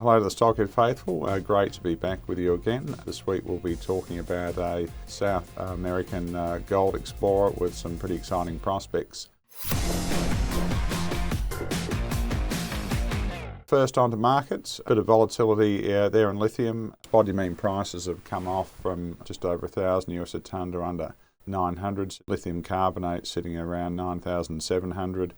Hello to the Stockhead faithful, great to be back with you again. This week we'll be talking about a South American gold explorer with some pretty exciting prospects. First onto markets, a bit of volatility there in lithium. Spodumene prices have come off from just over $1,000 a tonne to under 900. Lithium carbonate sitting around 9,700.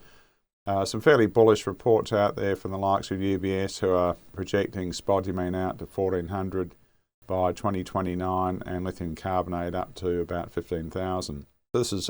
Some fairly bullish reports out there from the likes of UBS, who are projecting spodumene out to 1,400 by 2029 and lithium carbonate up to about 15,000. This is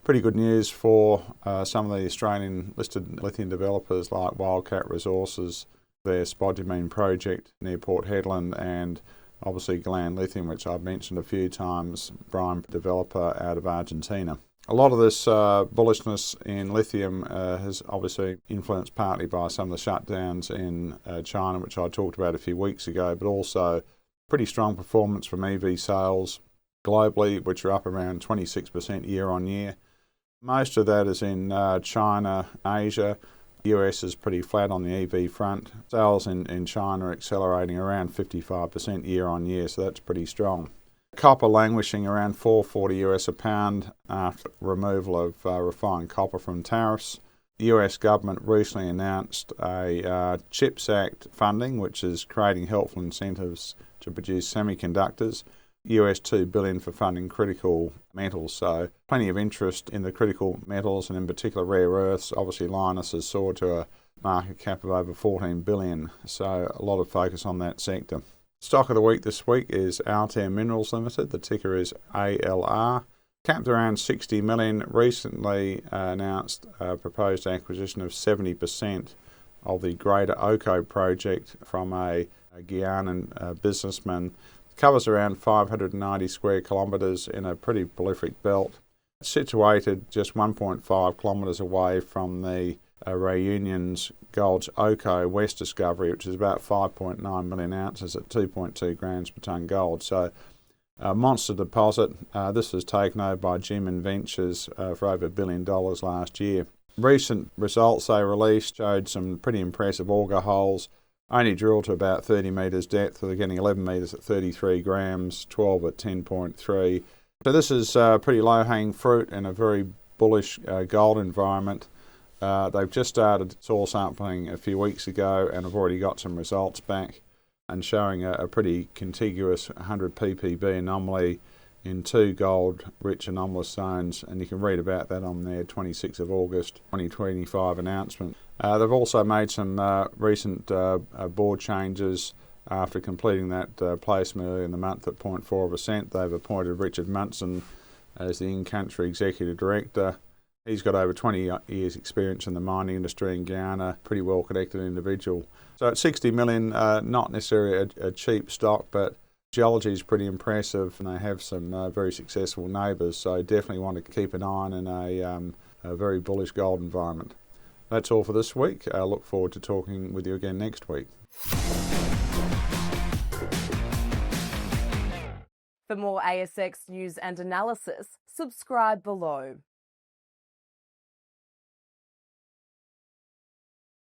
pretty good news for some of the Australian listed lithium developers like Wildcat Resources, their spodumene project near Port Hedland, and obviously Gleeson Lithium, which I've mentioned a few times, brine developer out of Argentina. A lot of this bullishness in lithium has obviously influenced partly by some of the shutdowns in China, which I talked about a few weeks ago, but also pretty strong performance from EV sales globally, which are up around 26% year on year. Most of that is in China, Asia. The US is pretty flat on the EV front. Sales in China are accelerating around 55% year on year, so that's pretty strong. Copper languishing around $4.40 a pound after removal of refined copper from tariffs. The US government recently announced a CHIPS Act funding, which is creating helpful incentives to produce semiconductors. US $2 billion for funding critical metals, so plenty of interest in the critical metals and in particular rare earths. Obviously Lynas has soared to a market cap of over $14 billion, so a lot of focus on that sector. Stock of the week this week is Altair Minerals Limited. The ticker is ALR. Capped around 60 million. Recently announced a proposed acquisition of 70% of the Greater Oko project from a Guyanan businessman. Covers around 590 square kilometres in a pretty prolific belt. Situated just 1.5 kilometres away from the Reunion's Gold's Oko West discovery, which is about 5.9 million ounces at 2.2 grams per tonne gold. So a monster deposit. This was taken over by G-Man Ventures for over $1 billion last year. Recent results they released showed some pretty impressive auger holes. Only drilled to about 30 metres depth, so they're getting 11 metres at 33 grams, 12 at 10.3. So this is pretty low-hanging fruit in a very bullish gold environment. They've just started soil sampling a few weeks ago and have already got some results back and showing a pretty contiguous 100 ppb anomaly in two gold-rich anomalous zones, and you can read about that on their 26th of August 2025 announcement. They've also made some recent board changes after completing that placement earlier in the month at 0.4%. They've appointed Richard Munson as the in-country executive director. He's got over 20 years experience in the mining industry in Guyana, pretty well connected individual. So at 60 million, not necessarily a cheap stock, but geology is pretty impressive and they have some very successful neighbours, so definitely want to keep an eye on in a very bullish gold environment. That's all for this week. I look forward to talking with you again next week. For more ASX news and analysis, subscribe below.